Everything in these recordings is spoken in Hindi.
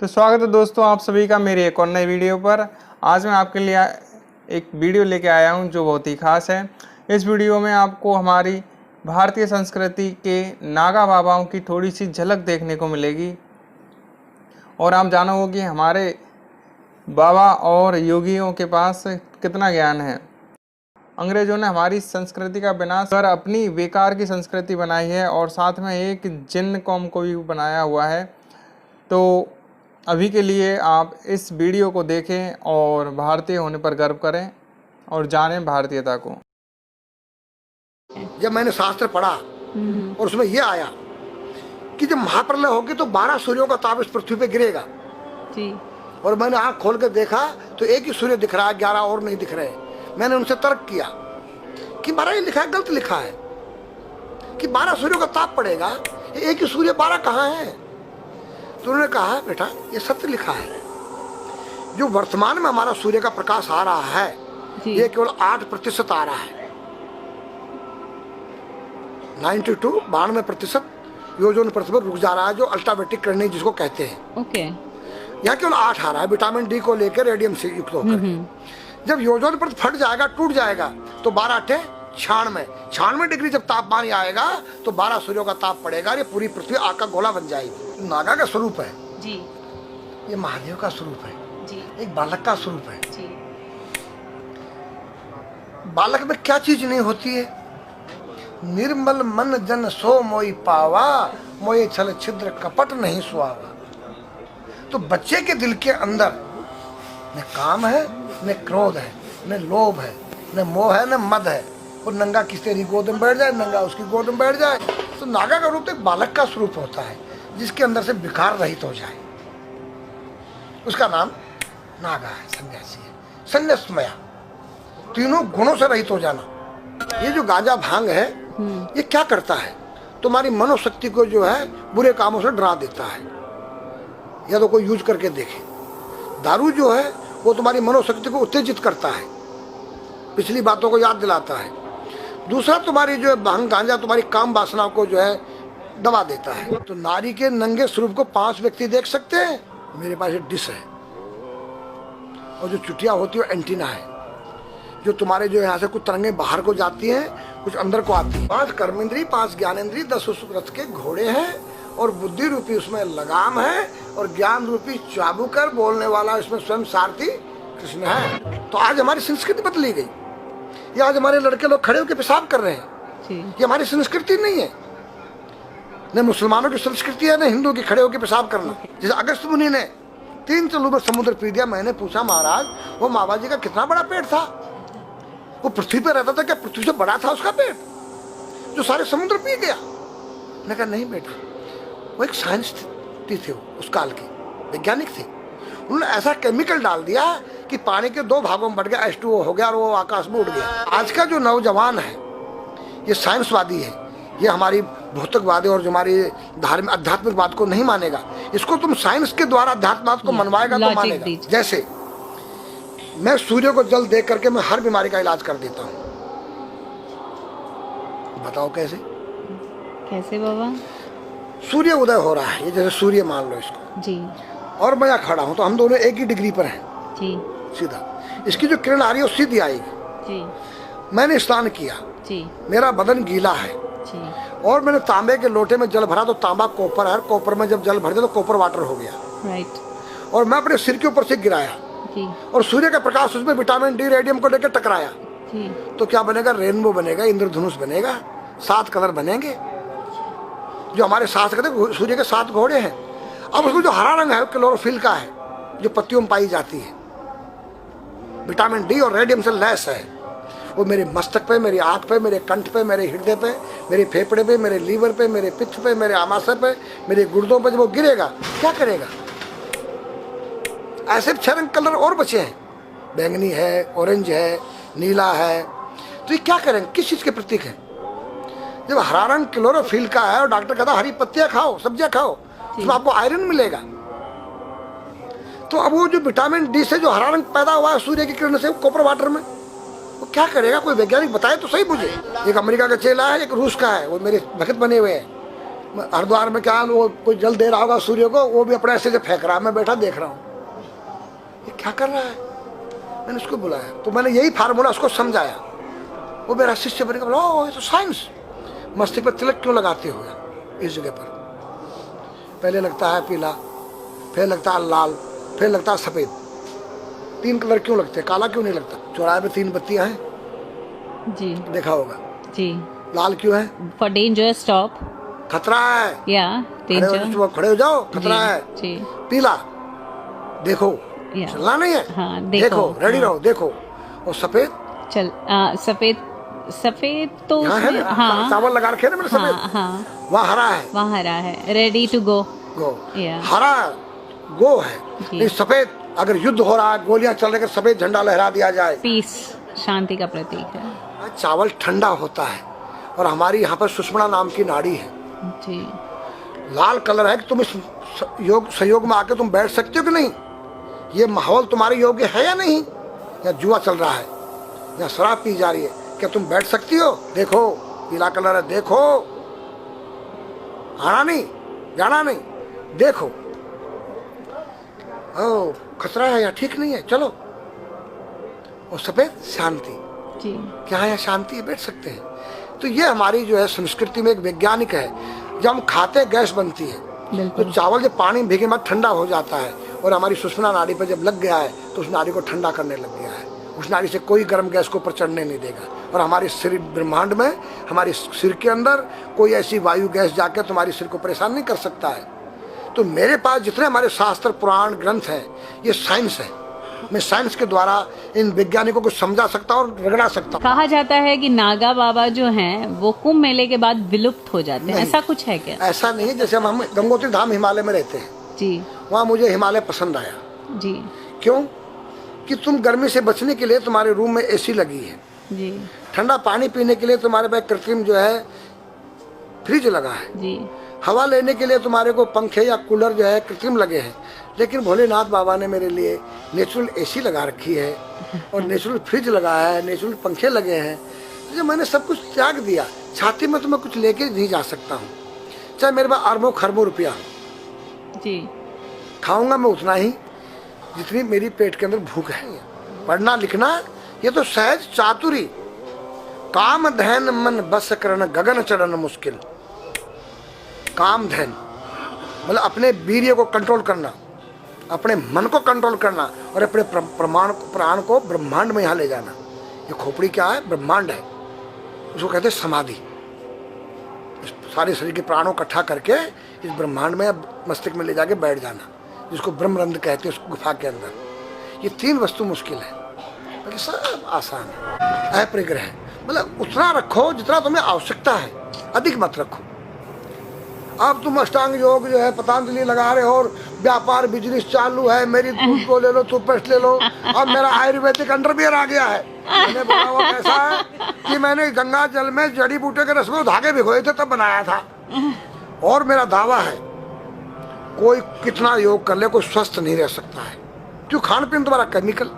तो स्वागत है दोस्तों आप सभी का मेरी एक और नई वीडियो पर। आज मैं आपके लिए एक वीडियो लेके आया हूं जो बहुत ही खास है। इस वीडियो में आपको हमारी भारतीय संस्कृति के नागा बाबाओं की थोड़ी सी झलक देखने को मिलेगी और आप जानोगे कि हमारे बाबा और योगियों के पास कितना ज्ञान है। अंग्रेजों ने हमारी संस्कृति का विनाश कर अपनी बेकार की संस्कृति बनाई है और साथ में एक जिन्न कौम को भी बनाया हुआ है। तो अभी के लिए आप इस वीडियो को देखें और भारतीय होने पर गर्व करें और जानें भारतीयता को। जब मैंने शास्त्र पढ़ा और उसमें यह आया कि जब महाप्रलय होगी तो 12 सूर्यों का ताप इस पृथ्वी पे गिरेगा जी। और मैंने आंख खोल के देखा तो एक ही सूर्य दिख रहा है, 11 और नहीं दिख रहे। मैंने उनसे तर्क किया कि 12 ही लिखा है, गलत लिखा है कि 12 सूर्यों का ताप पड़ेगा, एक ही सूर्य 12 कहाँ है। तो उन्होंने कहा बेटा ये सत्य लिखा है, जो वर्तमान में हमारा सूर्य का प्रकाश आ रहा है ये केवल 8% आ रहा है। 92% योजन पृथ्वी पर रुक जा रहा है, जो अल्ट्रावेटिक किरणें जिसको कहते हैं। ओके। यहाँ केवल 8 आ रहा है विटामिन डी को लेकर, रेडियम से युक्त होकर। जब योजन पर फट जाएगा, टूट जाएगा तो 12 96 डिग्री जब तापमान आएगा तो 12 सूर्यों का ताप पड़ेगा। ये पूरी पृथ्वी आग का गोला बन जाएगी। नागा का स्वरूप है जी, ये महादेव का स्वरूप है जी, एक बालक का स्वरूप है जी। बालक में क्या चीज नहीं होती है? निर्मल मन जन सो मोई पावा, मोये छल छिद्र कपट नहीं सुहावा। तो बच्चे के दिल के अंदर न काम है, न क्रोध है, न लोभ है, न मोह है, न मद है। और नंगा किसी तेरी गोद में बैठ जाए, नंगा उसकी गोद में बैठ जाए। तो नागा का रूप एक बालक का स्वरूप होता है जिसके अंदर से विकार रहित हो जाए, उसका नाम नागा है, सन्यासी है। संन्यासमया, तीनों गुणों से रहित हो जाना। ये जो गांजा भांग है ये क्या करता है? तुम्हारी मनोशक्ति को जो है बुरे कामों से डरा देता है। या तो कोई यूज करके देखे। दारू जो है वो तुम्हारी मनोशक्ति को उत्तेजित करता है, पिछली बातों को याद दिलाता है। दूसरा तुम्हारी जो है भांग गांजा तुम्हारी काम वासना को जो है दबा देता है। तो नारी के नंगे स्वरूप को 5 व्यक्ति देख सकते हैं। मेरे पास एक डिश है और जो चुटिया होती है वो एंटीना है, जो तुम्हारे जो यहाँ से कुछ तरंगे बाहर को जाती हैं, कुछ अंदर को आती है। 5 कर्मेंद्री, 5 ज्ञानेंद्री, 10 उस रथ के घोड़े हैं और बुद्धि रूपी उसमें लगाम है और ज्ञान रूपी चाबुकर बोलने वाला इसमें स्वयं सारथी कृष्ण है। तो आज हमारी संस्कृति बदली गई। ये आज हमारे लड़के लोग खड़े होकर पेशाब कर रहे हैं। ये हमारी संस्कृति नहीं है। न मुसलमानों की संस्कृति है, न हिंदू की खड़े होकर पेशाब करना। जैसे अगस्त मुनि ने 3 चलू में समुद्र पी दिया। मैंने पूछा महाराज वो मामा जी का कितना बड़ा पेट था? वो पृथ्वी पे रहता था, क्या पृथ्वी से बड़ा था उसका पेट जो सारे समुद्र पी गया? मैंने कहा नहीं बेटा, वो एक साइंटिस्ट थे, उस काल के वैज्ञानिक थे। उन्होंने ऐसा केमिकल डाल दिया कि पानी के 2 भागों में बढ़ गया, H2O हो गया और वो आकाश में उड़ गया। आज का जो नौजवान है ये साइंसवादी है, ये हमारी भौतिकवादी और जो हमारी धार्मिक आध्यात्मिकवाद को नहीं मानेगा। इसको तुम साइंस के द्वारा अध्यात्मवाद को मनवाएगा तो मानेगा। जैसे मैं सूर्य को जल दे करके मैं हर बीमारी का इलाज कर देता हूँ। बताओ कैसे? कैसे बाबा? सूर्य उदय हो रहा है, ये जैसे सूर्य मान लो इसको जी, और मैं यहाँ खड़ा हूँ तो हम दोनों एक ही डिग्री पर हैं जी, सीधा। इसकी जो किरण आ रही है वो सीधी आएगी। जी, मैंने स्नान किया, जी, मेरा बदन गीला है जी, और मैंने तांबे के लोटे में जल भरा तो तांबा कॉपर है, कॉपर में जब जल भर दिया तो कॉपर वाटर हो गया। राइट। और मैं अपने सिर के ऊपर से गिराया जी, और सूर्य का प्रकाश उसमें विटामिन डी रेडियम को लेकर टकराया। जी, तो क्या बनेगा? रेनबो बनेगा, इंद्रधनुष बनेगा, 7 कलर बनेंगे। जो हमारे 7 कहते सूर्य के 7 घोड़े हैं। अब उसमें जो हरा रंग है क्लोरोफिल का है, जो पत्तियों में पाई जाती है, विटामिन डी और रेडियम से लैस है। वो मेरे मस्तक पे, मेरी आँख पे, मेरे कंठ पे, मेरे हृदय पे, मेरे फेफड़े पे, मेरे लीवर पे, मेरे पित्त पे, मेरे आमाशय पे, मेरे गुर्दों पे जब वो गिरेगा क्या करेगा? ऐसे 6 रंग कलर और बचे हैं, बैंगनी है, ऑरेंज है, नीला है। तो ये क्या करेंगे? किस चीज के प्रतीक है? जब हरा रंग क्लोरोफिल का है और डॉक्टर कहता हरी पत्तियां खाओ, सब्जियां खाओ, उसमें आपको आयरन मिलेगा। तो अब वो जो विटामिन डी से जो हरा रंग पैदा हुआ है सूर्य की किरण से कॉपर वाटर में, वो क्या करेगा? कोई वैज्ञानिक बताए तो सही मुझे। एक अमेरिका का चेला है, एक रूस का है, वो मेरे भक्त बने हुए हैं। हरिद्वार में क्या वो कोई जल दे रहा होगा सूर्य को, वो भी अपने ऐसे से फेंक रहा है, मैं बैठा देख रहा हूँ ये क्या कर रहा है। मैंने उसको बुलाया तो मैंने यही फार्मूला उसको समझाया। वो मेरा शिष्य बन गया, ओ ये तो साइंस। मस्तिष्क पर तिलक क्यों लगाते हो इस जगह पर? पहले लगता है पीला, फिर लगता है लाल, फिर लगता है सफेद। 3 कलर क्यों लगते हैं? काला क्यों नहीं लगता? चौराहे पे 3 बत्तियां हैं, जी देखा होगा। जी। लाल क्यों है? For danger stop. खतरा है, या डेंजर। खड़े हो जाओ, खतरा है। जी। पीला देखो, या चलना नहीं है, हाँ देखो रेडी रहो, देखो। और सफेद चल सफेद, सफेद तो यहाँ है उसमें- ना, हाँ चावल लगा रखे हैं ना मैंने हाँ सफेद, हाँ वहाँ हरा है, वहाँ हरा है, रेडी टू गो। गो। या हरा गो है, जी। नहीं सफेद। अगर युद्ध हो रहा है, गोलियां चल रही है, सफेद झंडा लहरा दिया जाए, पीस, शांति का प्रतीक है। चावल ठंडा होता है। और हमारी यहाँ पर सुषुम्ना नाम की नाड़ी है, जी। लाल कलर है कि तुम इस योग सहयोग में आके तुम बैठ सकते हो कि नहीं, ये माहौल तुम्हारे योग्य है या नहीं, या जुआ चल रहा है, या शराब पी जा रही है, क्या तुम बैठ सकती हो? देखो पीला कलर है, देखो, आना नहीं जाना नहीं, देखो। ओ खतरा है या ठीक नहीं है, चलो। और सफेद शांति, जी। क्या है, शांति है, बैठ सकते हैं। तो ये हमारी जो है संस्कृति में एक वैज्ञानिक है। जब हम खाते गैस बनती है, तो बिल्कुल। चावल जब पानी में भीगे बाद ठंडा हो जाता है, और हमारी सुषुम्ना नाड़ी पर जब लग गया है तो उस नाड़ी को ठंडा करने लग गया है। उस नाड़ी से कोई गर्म गैस को ऊपर चढ़ने नहीं देगा। और हमारे सिर ब्रह्मांड में, हमारे सिर के अंदर कोई ऐसी वायु गैस जाकर तुम्हारी सिर को परेशान नहीं कर सकता है। तो मेरे पास जितने हमारे शास्त्र पुराण ग्रंथ हैं, ये साइंस है। मैं साइंस के द्वारा इन वैज्ञानिकों को समझा सकता हूँ और रगड़ा सकता हूँ। कहा जाता है कि नागा बाबा जो हैं वो कुंभ मेले के बाद विलुप्त हो जाते हैं, ऐसा कुछ है क्या? ऐसा नहीं है। जैसे हम गंगोत्री धाम हिमालय में रहते हैं, जी वहाँ मुझे हिमालय पसंद आया। जी क्यों? कि तुम गर्मी से बचने के लिए तुम्हारे रूम में एसी लगी है, जी ठंडा पानी पीने के लिए तुम्हारे पास कृत्रिम जो है फ्रिज लगा है, जी। हवा लेने के लिए तुम्हारे को पंखे या कूलर जो है कृत्रिम लगे हैं। लेकिन भोलेनाथ बाबा ने मेरे लिए नेचुरल एसी लगा रखी है, और नेचुरल फ्रिज लगाया है, नेचुरल पंखे लगे हैं। तो जब मैंने सब कुछ त्याग दिया, छाती में तो मैं कुछ लेके नहीं जा सकता हूँ, चाहे मेरे पास अरबों खरबों रुपया, जी खाऊंगा मैं उतना ही जितनी मेरी पेट के अंदर भूख है। पढ़ना लिखना ये तो सहज चातुरी, काम धैन मन बस करन गगन चढ़न मुश्किल। काम धैन मतलब अपने वीर्य को कंट्रोल करना, अपने मन को कंट्रोल करना, और अपने प्राण को ब्रह्मांड में यहाँ ले जाना। ये खोपड़ी क्या है? ब्रह्मांड है, उसको कहते हैं समाधि। सारे शरीर के प्राणों इकट्ठा करके इस ब्रह्मांड में मस्तिष्क में ले जाके बैठ जाना, जिसको ब्रह्मरंध्र कहते हैं, उस गुफा के अंदर। ये 3 वस्तु मुश्किल है, बाकी सब आसान है। अपरिग्रह मतलब उतना रखो जितना तुम्हें आवश्यकता है, अधिक मत रखो। अब तुम अष्टांग योग जो है पतंजलि लगा रहे हो, और व्यापार बिजनेस चालू है, मेरी दूध को ले लो, टूथपेस्ट ले लो। अब मेरा आयुर्वेदिक अंडरवियर आ गया है। मैंने बोला वो कैसा है कि मैंने गंगा जल में जड़ी बूटे के रस में धागे भिगोए थे तब बनाया था। और मेरा दावा है कोई कितना योग कर ले, कोई स्वस्थ नहीं रह सकता है। क्यों? खान पीन तुम्हारा केमिकल,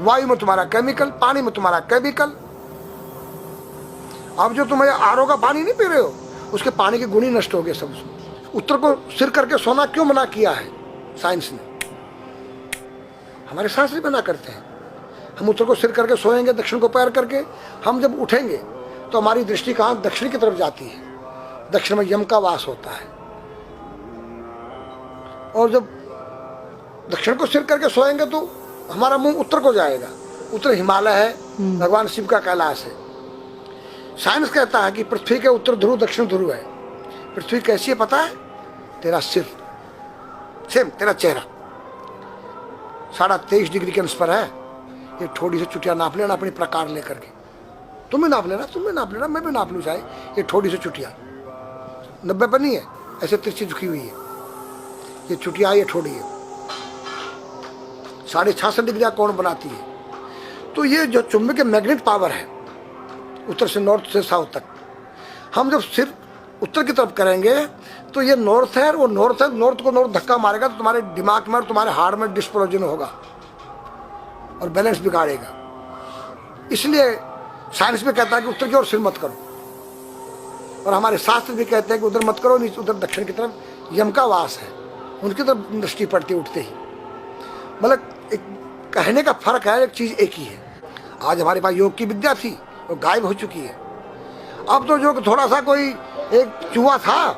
वायु में तुम्हारा केमिकल, पानी में तुम्हारा केमिकल। अब जो तुम आरओ का पानी नहीं पी रहे हो, उसके पानी के गुण ही नष्ट हो गए सब। उत्तर को सिर करके सोना क्यों मना किया है साइंस ने? हमारे शास्त्र मना करते हैं। हम उत्तर को सिर करके सोएंगे, दक्षिण को पैर करके। हम जब उठेंगे तो हमारी दृष्टि कहाँ? दक्षिण की तरफ जाती है। दक्षिण में यम का वास होता है। और जब दक्षिण को सिर करके सोएंगे तो हमारा मुंह उत्तर को जाएगा। उत्तर हिमालय है, भगवान शिव का कैलाश है। साइंस कहता है कि पृथ्वी के उत्तर ध्रुव दक्षिण ध्रुव है। पृथ्वी कैसी है पता है? तेरा सिर, सेम तेरा चेहरा 23.5 डिग्री के अंश पर है। ये थोड़ी सी चुटिया नाप लेना अपनी प्रकार लेकर के, तुम भी नाप लेना, तुम भी नाप लेना, मैं भी नाप लूँ चाहे। ये थोड़ी सी चुटिया 90 पर नहीं है, ऐसे तिरछी झुकी हुई है। ये चुटिया, ये ठोड़ी है 66.5 डिग्री कोण बनाती है। तो ये जो चुंबकीय मैग्नेट पावर है, उत्तर से नॉर्थ से साउथ तक, हम जब सिर उत्तर की तरफ करेंगे तो ये नॉर्थ है, वो नॉर्थ है। नॉर्थ को नॉर्थ धक्का मारेगा तो तुम्हारे दिमाग में और तुम्हारे हार्ट में डिस्प्लोजन होगा और बैलेंस बिगाड़ेगा। इसलिए साइंस में कहता है कि उत्तर की ओर सिर मत करो, और हमारे शास्त्र भी कहते हैं कि उधर मत करो, नीचे उधर दक्षिण की तरफ यम का वास है, उनकी तरफ दृष्टि पड़ती उठते ही। मतलब एक कहने का फर्क है, एक चीज़ एक ही है। आज हमारे पास योग की विद्या थी, वो गायब हो चुकी है। अब तो जो थोड़ा सा कोई एक चूहा था,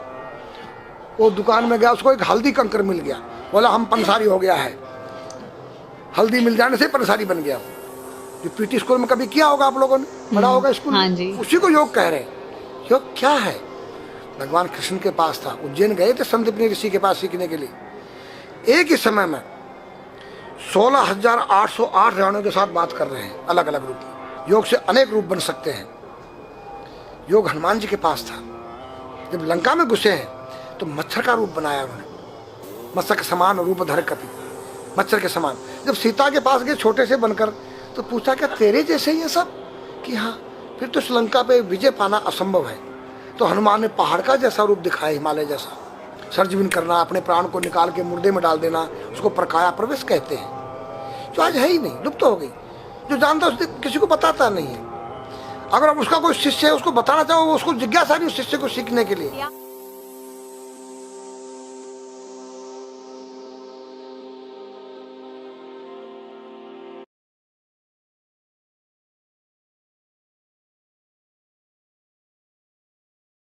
वो दुकान में गया, उसको एक हल्दी कंकर मिल गया, बोला हम पंसारी हो गया है। हल्दी मिल जाने से पंसारी बन गया। जो पीटी स्कूल में कभी किया होगा आप लोगों ने, पढ़ा होगा स्कूल हाँ में, जी। उसी को योग कह रहे हैं। योग क्या है? भगवान कृष्ण के पास था, उज्जैन गए थे संदीपनी ऋषि के पास सीखने के लिए। एक ही समय में 16,808 राणियों के साथ बात कर रहे हैं, अलग अलग रूप में। योग से अनेक रूप बन सकते हैं। योग हनुमान जी के पास था। जब लंका में घुसे हैं तो मच्छर का रूप बनाया उन्होंने, मत्स्य के समान रूप धर कपि, मच्छर के समान। जब सीता के पास गए छोटे से बनकर, तो पूछा क्या तेरे जैसे ही है सब? कि हाँ। फिर तो श्रीलंका पे विजय पाना असंभव है। तो हनुमान ने पहाड़ का जैसा रूप दिखाया, हिमालय जैसा। सर्जविन करना, अपने प्राण को निकाल के मुर्दे में डाल देना, उसको प्रकाया प्रवेश कहते हैं। जो आज है ही नहीं, लुप्त हो गई। जो जानता है किसी को बताता नहीं है। अगर अब उसका कोई शिष्य है, उसको बताना चाहो, उसको जिज्ञासा नहीं उस शिष्य को सीखने के लिए।